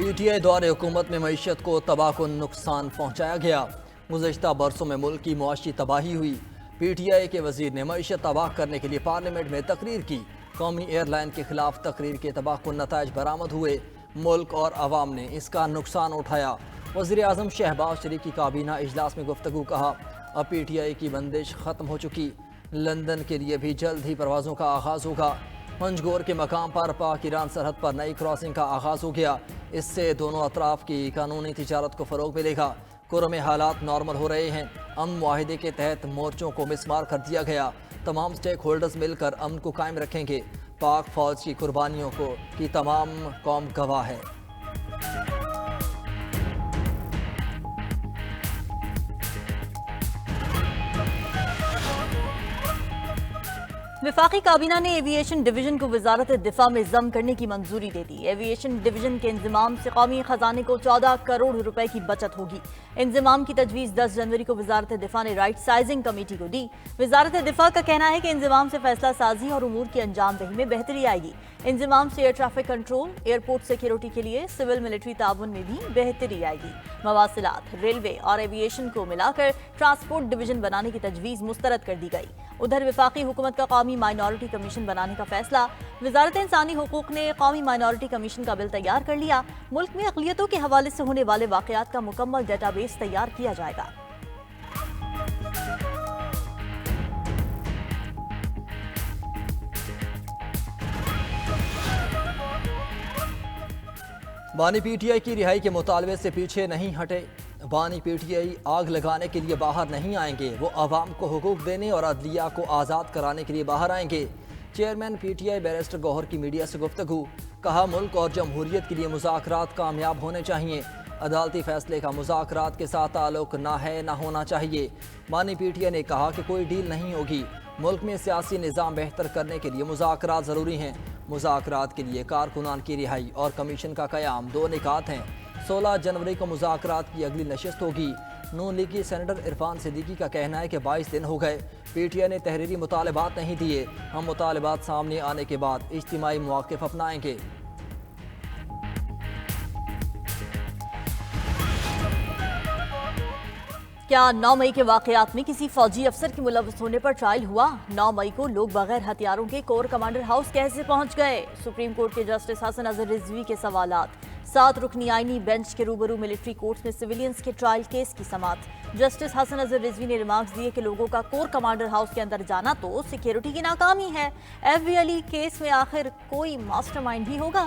PTI द्वारा हुकूमत में मईशत को तबाहकुन नुकसान पहुँचाया गया। गुज़श्ता बरसों में मुल्क की मुआशी तबाही हुई। PTI के वजीर ने मईशत तबाह करने के लिए पार्लियामेंट में तकरीर की। कौमी एयरलाइन के खिलाफ तकरीर के तबाहकुन नताइज बरामद हुए। मुल्क और अवाम ने इसका नुकसान उठाया। वज़ीर आज़म शहबाज शरीफ की काबीना इजलास में गुफ्तगू कहा, अब PTI की बंदिश ख़त्म हो चुकी। लंदन के लिए भी जल्द ही परवाज़ों का आगाज़ होगा। पंजगोर के मकाम पर पाक ईरान सरहद पर नई क्रॉसिंग का आगाज़ हो गया। इससे दोनों अतराफ की कानूनी तिजारत को फ़रोग मिलेगा। कुर्म में हालात नॉर्मल हो रहे हैं। अमन मुआहिदे के तहत मोर्चों को मिसमार कर दिया गया। तमाम स्टेक होल्डर्स मिलकर अमन को कायम रखेंगे। पाक फौज की कुर्बानियों की तमाम कौम गवाह है। वफाकी काबीना ने एविएशन डिवीजन को वजारत दिफा में जम करने की मंजूरी दे दी। एविएशन डिवीजन के इंजमाम से कौमी खजाने को 14 करोड़ रुपए की बचत होगी। इंजमाम की तजवीज़ 10 जनवरी को वजारत दिफा ने राइट साइजिंग कमेटी को दी। वजारत दिफा का कहना है कि इंजमाम से फैसला साजी और उमूर की अंजाम दही में बेहतरी आएगी। इंजमाम से air traffic control, airport security के लिए सिविल मिलिट्री ताउन में भी बेहतरी आएगी। मवासिलात, रेलवे और एविएशन को मिलाकर ट्रांसपोर्ट डिवीजन बनाने की तजवीज़ मुस्तरद कर दी गई। उधर वफाकी हुकूमत का कौमी माइनॉरिटी कमीशन बनाने का फैसला। वजारत इंसानी हुकूक ने कौमी माइनॉरिटी कमीशन का बिल तैयार कर लिया। मुल्क में अक़लियतों के हवाले से होने वाले वाक़यात का मुकम्मल डेटाबेस तैयार किया जाएगा। बानी PTI की रिहाई के मुतालबे से पीछे नहीं हटे। बानी PTI आग लगाने के लिए बाहर नहीं आएंगे। वो आवाम को हुकूक देने और अदलिया को आज़ाद कराने के लिए बाहर आएंगे। चेयरमैन PTI बैरिस्टर गौहर की मीडिया से गुफ्तगू। कहा, मुल्क और जमहूरियत के लिए मुज़ाकरात कामयाब होने चाहिए। अदालती फैसले का मुज़ाकरात के साथ ताल्लुक ना है ना होना चाहिए। बानी PTI ने कहा कि कोई डील नहीं होगी। मुल्क में सियासी निज़ाम बेहतर करने के लिए मुज़ाकरात ज़रूरी हैं। मुज़ाकरात के लिए कारकुनान की रिहाई और कमीशन का क़याम दो निकात हैं। 16 जनवरी को मुज़ाकरात की अगली नशिस्त होगी। नून लीगी सेनेटर इरफान सिद्दीकी का कहना है कि 22 दिन हो गए, PTI ने तहरीरी मुतालबात नहीं दिए। हम मुतालबात सामने आने के बाद इज्तिमाई मौक़िफ़ अपनाएंगे। क्या 9 मई के वाक़यात में किसी फौजी अफसर के मुलव्वस होने पर ट्रायल हुआ? 9 मई को लोग बगैर हथियारों के कोर कमांडर हाउस कैसे पहुंच गए? सुप्रीम कोर्ट के जस्टिस हसन अजहर रिजवी के सवालात। 7 रुकनी आईनी बेंच के रूबरू मिलिट्री कोर्ट्स में सिविलियंस के ट्रायल केस की समाअत। जस्टिस हसन अजहर रिजवी ने रिमार्क्स दिए कि लोगों का कोर कमांडर हाउस के अंदर जाना तो सिक्योरिटी की नाकामी है। FV केस में आखिर कोई मास्टरमाइंड भी होगा?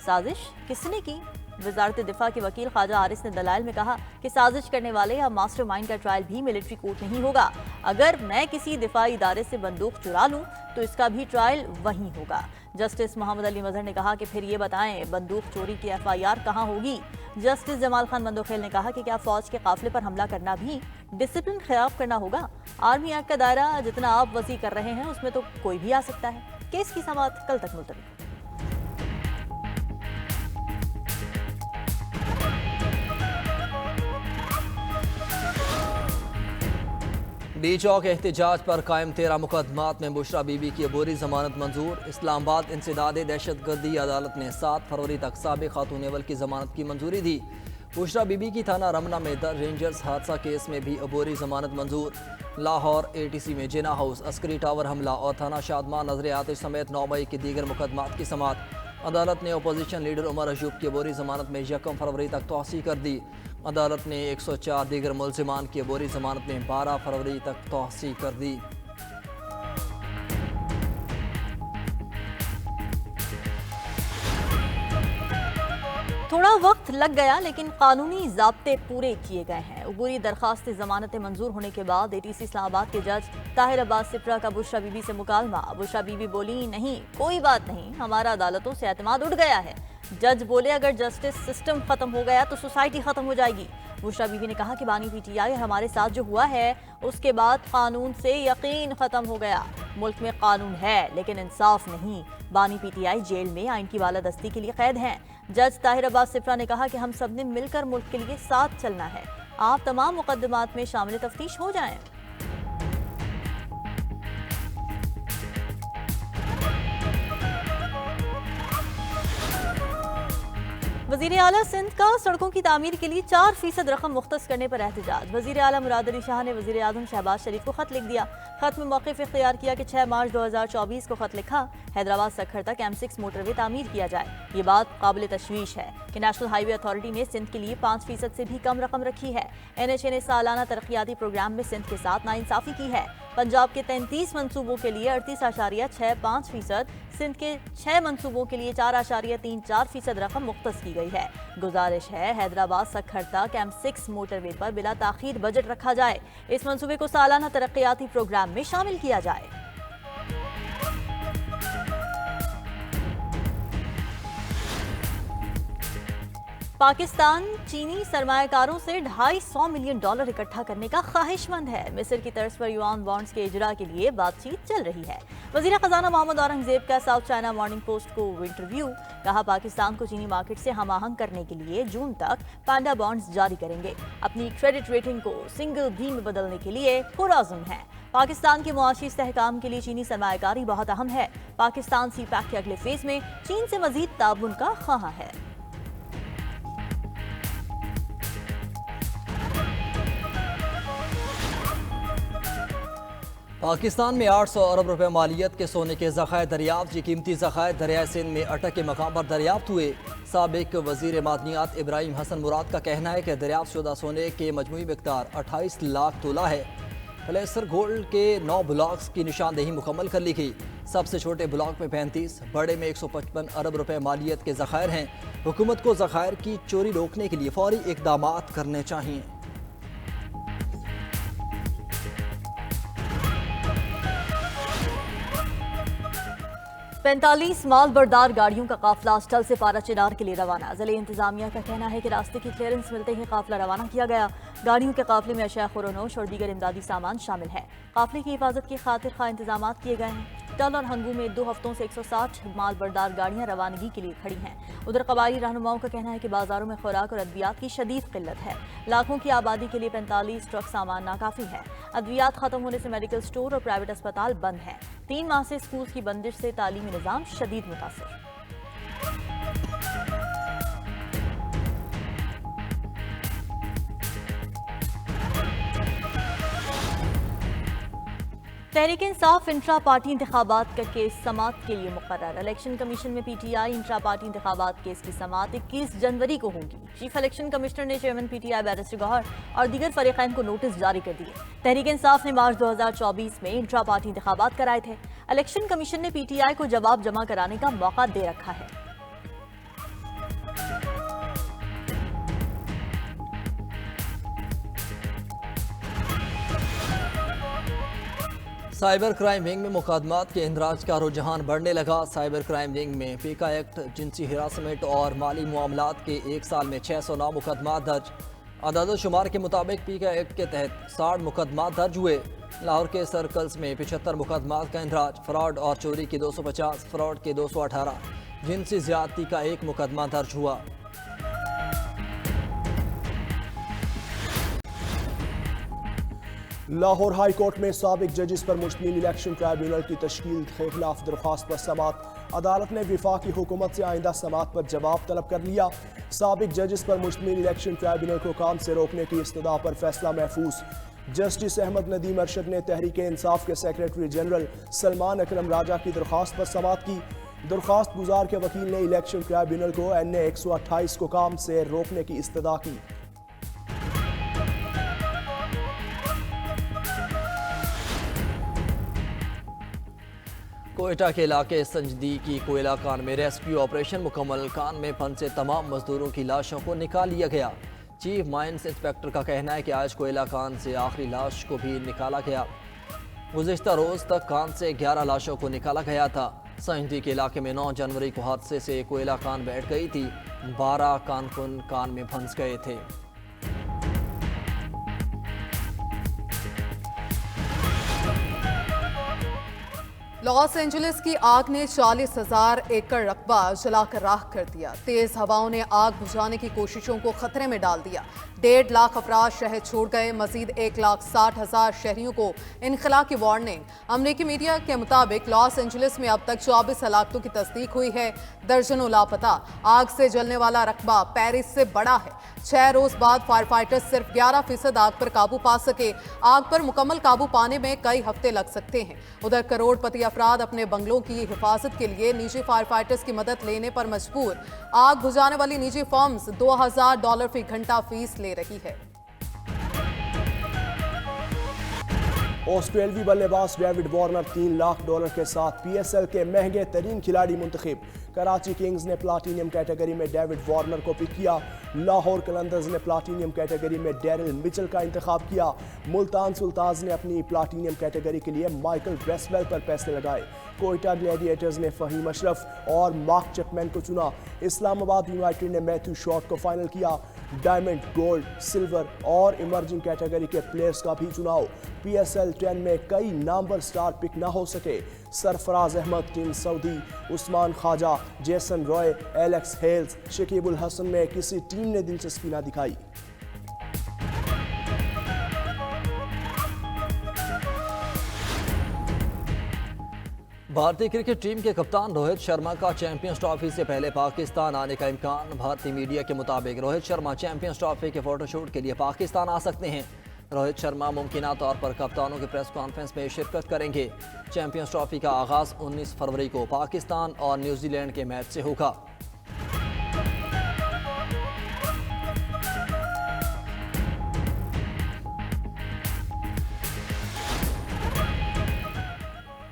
साजिश किसने की? वजारत दिफा के वकील ख्वाजा आरिस ने दलाइल में कहा कि साजिश करने वाले या मास्टरमाइंड का ट्रायल भी मिलिट्री कोर्ट नहीं होगा। अगर मैं किसी दिफाई इदारे से बंदूक चुरा लूं तो इसका भी ट्रायल वहीं होगा। जस्टिस मोहम्मद अली मजहर ने कहा कि फिर ये बताएं, बंदूक चोरी की FIR कहाँ होगी? जस्टिस जमाल खान मंदोखेल ने कहा कि क्या फौज के काफिले पर हमला करना भी डिसिप्लिन खिलाफ करना होगा? आर्मी एक्ट का दायरा जितना आप वसी कर रहे हैं उसमें तो कोई भी आ सकता है। केस की समाअत कल तक मुलतवी। डी चौक एहतजाज पर कायम 13 मुकदमात में बुशरा बीबी की अबूरी जमानत मंजूर। इस्लामाबाद इंसदाद दहशतगर्दी अदालत ने 7 फरवरी तक साबिक खातून अव्वल की जमानत की मंजूरी दी। बुशरा बीबी की थाना रमना में द रेंजर्स हादसा केस में भी अबूरी जमानत मंजूर। लाहौर ATC में जिना हाउस, अस्करी टावर हमला और थाना शादमान नजर आतिश समेत 9 मई के दीगर मुकदमात की समाअत। अदालत ने अपोजिशन लीडर उमर अयूब की अबूरी जमानत में 1 फरवरी तक तोसी कर दी। अदालत ने 104 दीगर मुल्जिमान की अबूरी जमानत में 12 फरवरी तक तोसी कर दी। थोड़ा वक्त लग गया लेकिन कानूनी ज़ाब्ते पूरे किए गए हैं। अबूरी दरखास्त जमानतें मंजूर होने के बाद ATC इस्लामाबाद के जज ताहिर अब्बास सिप्रा का बुशरा बीबी से मुकालमा। बुशरा बीबी बोली, नहीं कोई बात नहीं, हमारा अदालतों से एतमाद उठ गया है। जज बोले, अगर जस्टिस सिस्टम खत्म हो गया तो सोसाइटी खत्म हो जाएगी। बुशरा बीबी ने कहा कि बानी PTI हमारे साथ जो हुआ है उसके बाद कानून से यकीन खत्म हो गया। मुल्क में कानून है लेकिन इंसाफ नहीं। बानी PTI जेल में आइन की बालादस्ती के लिए कैद हैं। जज ताहिर अब्बास सिप्रा ने कहा कि हम सब ने मिलकर मुल्क के लिए साथ चलना है। आप तमाम मुकदमात में शामिल तफ्तीश हो जाएं। वजीर आला सिंध का सड़कों की तामीर के लिए 4% रकम मुख्तस करने पर एहतजाज। वजीर आला मुराद अली शाह ने वजीर आजम शहबाज शरीफ को खत लिख दिया। खत में मौक़िफ़ इख्तियार किया कि 6 मार्च 2024 को खत लिखा, हैदराबाद सक्खर तक M6 मोटरवे तामीर किया जाए। ये बात काबिल तशवीश है कि नेशनल हाईवे अथॉरिटी ने सिंध के लिए 5% से भी कम रकम रखी है। NHA ने सालाना तरक्याती प्रोग्राम में सिंध के साथ नाइंसाफ़ी की है। पंजाब के 33 मनसूबों के लिए 38.65%, सिंध के 6 मनसूबों के लिए 4.34% रकम मुख्तस की गई है। गुजारिश है हैदराबाद सक्खर तक M6 मोटरवे पर बिला ताखीर बजट रखा जाए। इस मंसूबे को सालाना तरक्याती प्रोग्राम में शामिल किया जाए। पाकिस्तान चीनी सरमायाकारों से $250 मिलियन इकट्ठा करने का ख्वाहिशमंद है। मिस्र की तर्ज पर युआन बॉन्ड्स के इजरा के लिए बातचीत चल रही है। वजीर खजाना मोहम्मद औरंगजेब का साउथ चाइना मॉर्निंग पोस्ट को इंटरव्यू। कहा, पाकिस्तान को चीनी मार्केट से हम आहंग करने के लिए जून तक पांडा बॉन्ड्स जारी करेंगे। अपनी क्रेडिट रेटिंग को सिंगल बी में बदलने के लिए पुरअज़्म है। पाकिस्तान के मुआशी इस्तेहकाम के लिए चीनी सरमायाकारी बहुत अहम है। पाकिस्तान CPEC के अगले फेज में चीन से मजीद ताउन का ख्वाह है। पाकिस्तान में 800 अरब रुपए मालियत के सोने के ज़खायर दरियाफ्त। ये कीमती ज़खायर दरियाए सिंध में अटक के मकाम पर दरियाफ्त हुए। साबिक वज़ीर मादनियात इब्राहिम हसन मुराद का कहना है कि दरियाफ्त शुदा सोने के मजमूई मिक़दार 28 लाख तोला है। प्लेसर गोल्ड के 9 ब्लॉक्स की निशानदेही मुकम्मल कर ली गई। सबसे छोटे ब्लॉक में 35, बड़े में 155 अरब रुपए मालियत के ज़खायर हैं। हुकूमत को ज़खायर की चोरी रोकने के लिए फौरी इक़दामात करने चाहिए। 45 माल बरदार गाड़ियों का काफिला अस्टल से पारा चिनार के लिए रवाना। जिले इंतजामिया का कहना है कि रास्ते की क्लियरेंस मिलते ही काफिला रवाना किया गया। गाड़ियों के काफिले में अशिया खुरोनोश और दीगर इमदादी सामान शामिल है। काफिले की हिफाजत की खातिर खा इंतजाम किए गए हैं। टल और हंगू में 2 हफ्तों से 160 माल बरदार गाड़ियां रवानगी के लिए खड़ी हैं। उधर कबायली रहनुमाओं का कहना है कि बाजारों में खुराक और अद्वियात की शदीद किल्लत है। लाखों की आबादी के लिए 45 ट्रक सामान नाकाफी है। अद्वियात खत्म होने से मेडिकल स्टोर और प्राइवेट अस्पताल बंद हैं। 3 माह से स्कूल की बंदिश से तालीमी निज़ाम शदीद मुतासिर। तहरीक इंसाफ इंट्रा पार्टी इंतखाबात का केस समात के लिए मुकर्रर। इलेक्शन कमीशन में PTI इंट्रा पार्टी इंतखाबात केस की समात 21 जनवरी को होगी। चीफ इलेक्शन कमिश्नर ने चेयरमैन PTI बैरिस्टर गौहर और दीगर फरीकैन को नोटिस जारी कर दिए। तहरीक इंसाफ ने मार्च 2024 में इंट्रा पार्टी इंतखाबात कराए थे। इलेक्शन कमीशन ने PTI को जवाब जमा कराने का मौका दे रखा है। साइबर क्राइम विंग में मुकदमात के इंदराज का रुझान बढ़ने लगा। साइबर क्राइम विंग में फीका एक्ट, जिनसी हिरासमेंट और माली मामलात के 1 साल में 609 मुकदमात दर्ज। अदालत शुमार के मुताबिक फीका एक्ट के तहत 60 मुकदमात दर्ज हुए। लाहौर के सर्कल्स में 75 मुकदमात का इंदराज। फ्रॉड और चोरी के 250, फ्रॉड के 218, जिनसी ज्यादती का 1 मुकदमा दर्ज हुआ। लाहौर हाई कोर्ट में साबिक जजिस पर मुश्तमिल इलेक्शन ट्राइब्यूनल की तश्कील के खिलाफ दरख्वास्त पर समात। अदालत ने वफाकी हुकूमत से आइंदा समात पर जवाब तलब कर लिया। साबिक जजिस पर मुश्तमिल इलेक्शन ट्राइब्यूनल को काम से रोकने की इस्तदा पर फैसला महफूज। जस्टिस अहमद नदीम अरशद ने तहरीक इंसाफ के सेक्रेटरी जनरल सलमान अकरम राजा की दरख्वास्त पर समात की। दरख्वास्त गुजार के वकील ने इलेक्शन ट्राइब्यूनल को NA 128 को काम से रोकने की इस्तदा की। कोयटा के इलाके संजदी की कोयला कान में रेस्क्यू ऑपरेशन मुकम्मल। कान में फंसे तमाम मजदूरों की लाशों को निकाल लिया गया। चीफ माइंस इंस्पेक्टर का कहना है कि आज कोयला कान से आखिरी लाश को भी निकाला गया। गुज़िश्ता रोज तक कान से 11 लाशों को निकाला गया था। संजदी के इलाके में 9 जनवरी को हादसे से कोयला कान बैठ गई थी। 12 कारकुन कान में फंस गए थे। लॉस एंजलिस की आग ने 40,000 एकड़ रकबा जलाकर राख कर दिया। तेज हवाओं ने आग बुझाने की कोशिशों को खतरे में डाल दिया। 1.5 लाख अफराद शहर छोड़ गए। मजीद 1,60,000 शहरियों को इनखला की वार्निंग। अमरीकी मीडिया के मुताबिक लॉस एंजलिस में अब तक 24 हलाकतों की तस्दीक हुई है। दर्जनों लापता। आग से जलने वाला रकबा पेरिस से बड़ा है। 6 रोज बाद फायर फाइटर्स सिर्फ 11% आग पर काबू पा सके। आग पर मुकम्मल काबू पाने में कई हफ्ते लग सकते हैं। उधर करोड़पति अफराद अपने बंगलों की हिफाजत के लिए निजी फायर फाइटर्स की मदद लेने पर मजबूर। आग बुझाने वाली निजी फर्म्स $2,000 फी घंटा फीस ले रही है। ऑस्ट्रेलियावी बल्लेबाज डेविड वार्नर $3 लाख के साथ PSL के महंगे तरीन खिलाड़ी मुंतखब। कराची किंग्स ने प्लाटीनियम कैटेगरी में डेविड वार्नर को पिक किया। लाहौर कलंदर्स ने प्लाटीनियम कैटेगरी में डेरिल मिचेल का इंतखाब किया। मुल्तान सुल्तान्स ने अपनी प्लाटीनियम कैटेगरी के लिए माइकल ब्रेसवेल पर पैसे लगाए। कोयटा ग्लैडिएटर्स ने फहीम अशरफ और मार्क चैपमैन को चुना। इस्लामाबाद यूनाइटेड ने मैथ्यू शॉट को फाइनल किया। डायमंड, गोल्ड, सिल्वर और इमर्जिंग कैटेगरी के प्लेयर्स का भी चुनाव। PSL 10 में कई नामवर स्टार पिक ना हो सके। Sarfaraz Ahmed, Tim Southee, Usman Khawaja, Jason Roy, Alex Hales, Shakibul Hasan में किसी टीम ने दिलचस्पी ना दिखाई। भारतीय क्रिकेट टीम के कप्तान रोहित शर्मा का चैंपियंस ट्रॉफी से पहले पाकिस्तान आने का इम्कान। भारतीय मीडिया के मुताबिक रोहित शर्मा चैंपियंस ट्रॉफी के फोटोशूट के लिए पाकिस्तान आ सकते हैं। रोहित शर्मा मुमकिना तौर पर कप्तानों की प्रेस कॉन्फ्रेंस में शिरकत करेंगे। चैंपियंस ट्रॉफी का आगाज़ 19 फरवरी को पाकिस्तान और न्यूजीलैंड के मैच से होगा।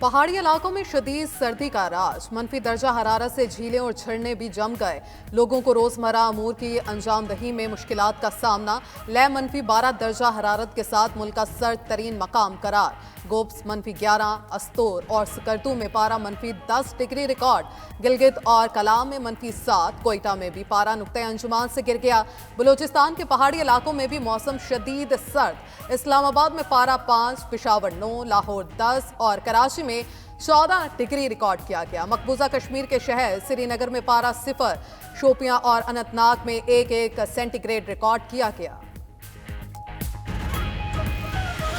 पहाड़ी इलाकों में शदीद सर्दी का राज। मनफी दर्जा हरारत से झीलें और झरने भी जम गए। लोगों को रोजमर्रा अमूर की अंजामदही में मुश्किलात का सामना। लेह मनफी 12 दर्जा हरारत के साथ मुल्क का सर्द तरीन मकाम करार। गोब्स -11, अस्तोर और सकरतू में पारा -10 डिग्री रिकॉर्ड। गिलगित और कलाम में -7, कोयटा में भी पारा नुक्ते अंजुमान से गिर गया। बलूचिस्तान के पहाड़ी इलाकों में भी मौसम शदीद सर्द। इस्लामाबाद में पारा 5, पेशावर 9, लाहौर 10 और कराची में 14 डिग्री रिकॉर्ड किया गया। मकबूजा कश्मीर के शहर श्रीनगर में पारा 0, शोपियां और अनंतनाग में 1 सेंटीग्रेड रिकॉर्ड किया गया।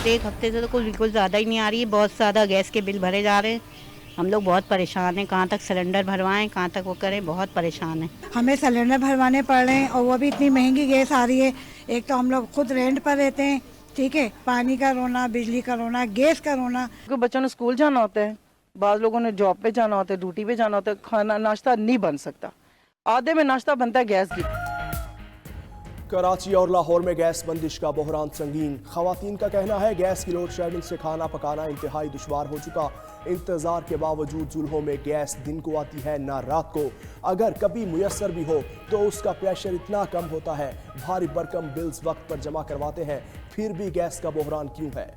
एक हफ्ते से तो कुछ बिल्कुल ज़्यादा ही नहीं आ रही है। बहुत ज़्यादा गैस के बिल भरे जा रहे हैं। हम लोग बहुत परेशान हैं। कहाँ तक सिलेंडर भरवाएं, कहाँ तक वो करें, बहुत परेशान हैं। हमें सिलेंडर भरवाने पड़ रहे हैं और वो भी इतनी महंगी गैस आ रही है। एक तो हम लोग खुद रेंट पर रहते हैं, ठीक है, पानी का रोना, बिजली का रोना, गैस का रोना। बच्चों ने स्कूल जाना होता है, बाद लोगों ने जॉब पे जाना होता है, ड्यूटी पे जाना होता है। खाना नाश्ता नहीं बन सकता। आधे में नाश्ता बनता है गैस की। कराची और लाहौर में गैस बंदिश का बहरान संगीन। खवातीन का कहना है गैस की लोड शेडिंग से खाना पकाना इंतहाई दुश्वार हो चुका। इंतजार के बावजूद चूल्हों में गैस दिन को आती है ना रात को। अगर कभी मुयस्सर भी हो तो उसका प्रेशर इतना कम होता है। भारी भरकम बिल्स वक्त पर जमा करवाते हैं, फिर भी गैस का बहरान क्यों है?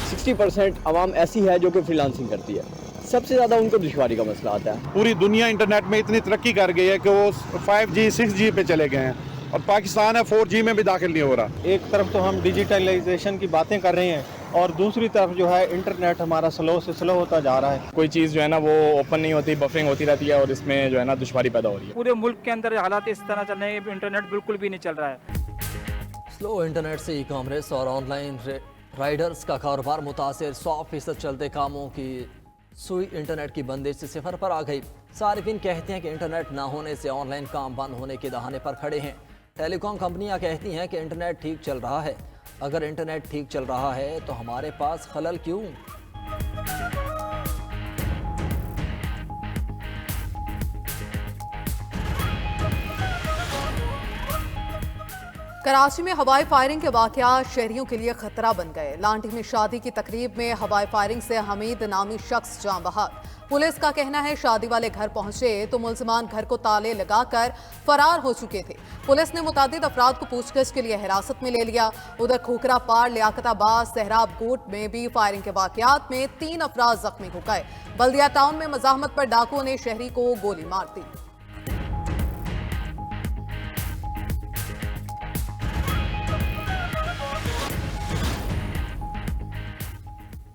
60% आवाम ऐसी है जो कि फ्रीलांसिंग करती है। सबसे ज़्यादा उनको दुश्वारी का मसला आता है। पूरी दुनिया इंटरनेट में इतनी तरक्की कर गई है कि वो 5G 6G पे चले गए हैं और पाकिस्तान है 4G में भी दाखिल नहीं हो रहा। एक तरफ तो हम डिजिटलाइजेशन की बातें कर रहे हैं और दूसरी तरफ जो है इंटरनेट हमारा स्लो से स्लो होता जा रहा है। कोई चीज़ जो है ना वो ओपन नहीं होती, बफरिंग होती रहती है और इसमें जो है ना दुश्वारी पैदा हो रही है। पूरे मुल्क के अंदर हालात इस तरह चल रहे हैं, इंटरनेट बिल्कुल भी नहीं चल रहा है। स्लो इंटरनेट से ई-कॉमर्स और ऑनलाइन राइडर्स का कारोबार मुतासिर। 100% चलते कामों की सुई इंटरनेट की बंदिश से सिफर पर आ गई। सार्फिन कहते हैं कि इंटरनेट ना होने से ऑनलाइन काम बंद होने के दहाने पर खड़े हैं। टेलीकॉम कंपनियां कहती हैं कि इंटरनेट ठीक चल रहा है। अगर इंटरनेट ठीक चल रहा है तो हमारे पास खलल क्यों? कराची में हवाई फायरिंग के वाकयात शहरियों के लिए खतरा बन गए। लांटी में शादी की तकरीब में हवाई फायरिंग से हमीद नामी शख्स जान बहक। पुलिस का कहना है शादी वाले घर पहुंचे तो मुलजमान घर को ताले लगाकर फरार हो चुके थे। पुलिस ने मुतादिद अफराद को पूछताछ के लिए हिरासत में ले लिया। उधर खोखरा पार, लियाकताबाद, सहराब गोट में भी फायरिंग के वाकयात में 3 अफराद जख्मी हो गए। बल्दिया टाउन में मजाहमत पर डाकुओं ने शहरी को गोली मार दी।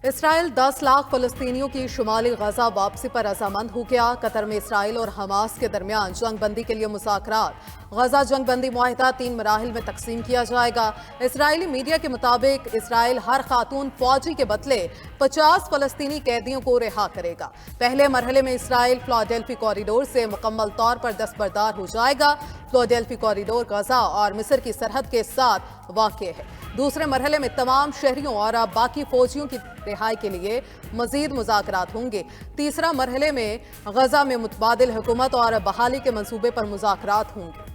इसराइल 10 लाख फलस्तीनियों की शुमाली गजा वापसी पर रजामंद हो गया। कतर में इसराइल और हमास के दरमियान जंग बंदी के लिए मुज़ाकरात। गजा जंग बंदी मुआहिदा 3 मराहिल में तकसीम किया जाएगा। इसराइली मीडिया के मुताबिक इसराइल हर खातून फौजी के बदले 50 फलस्तीनी कैदियों को रिहा करेगा। पहले मरहले में इसराइल फिलाडेल्फी कॉरिडोर से मुकम्मल तौर पर दस्तबरदार हो जाएगा। फिलाडेल्फी कॉरिडोर गजा और मिस्र की सरहद के साथ वाक़ है। दूसरे मरहले में तमाम शहरियों और बाकी फौजियों की रिहाई के लिए मजीद मुज़ाकरात होंगे। तीसरा मरहले में गजा में मुतबादिल हुकूमत और बहाली के मंसूबे पर मुज़ाकरात होंगे।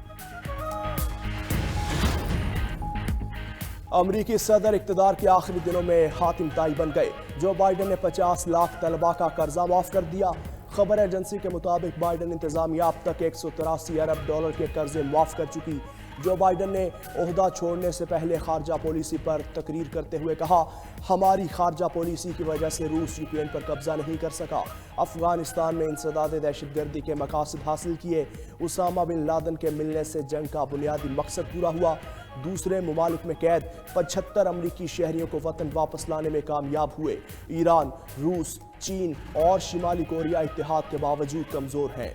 अमरीकी सदर इक़्तिदार के आखिरी दिनों में हातिम ताई बन गए। जो बाइडन ने 50 लाख तलबा का कर्जा माफ कर दिया। खबर एजेंसी के मुताबिक बाइडन इंतजामिया अब तक 183 अरब डॉलर के कर्जे माफ कर चुकी। जो बाइडन ने ओहदा छोड़ने से पहले खारजा पॉलिसी पर तकरीर करते हुए कहा, हमारी खारजा पॉलिसी की वजह से रूस यूक्रेन पर कब्जा नहीं कर सका। अफगानिस्तान में इंसदाद दहशतगर्दी के मकासद हासिल किए। उसामा बिन लादेन के मिलने से जंग का बुनियादी मकसद पूरा हुआ। दूसरे ममालिक में कैद 75 अमरीकी शहरियों को वतन वापस लाने में कामयाब हुए। ईरान, रूस, चीन और शिमाली कोरिया इत्तेहाद के बावजूद कमज़ोर हैं।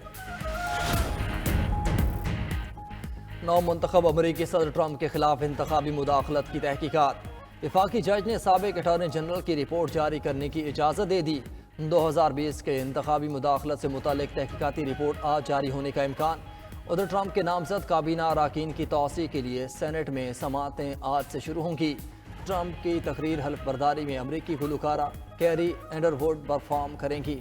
नौ मुंतखब अमरीकी सदर ट्रंप के खिलाफ इंतखाबी मुदाखलत की तहकीकात। वफाकी जज ने साबिक अटॉर्नी जनरल की रिपोर्ट जारी करने की इजाज़त दे दी। 2020 के इंतखाबी मुदाखलत से मुतालिक तहकीकाती रिपोर्ट आज जारी होने का इम्कान। उधर ट्रंप के नामजद काबीना अराकीन की तौसी के लिए सेनेट में समातें आज से शुरू होंगी। ट्रंप की तकरीर हल्फ बर्दारी में अमरीकी गुलकारा कैरी अंडरवुड परफॉर्म करेंगी।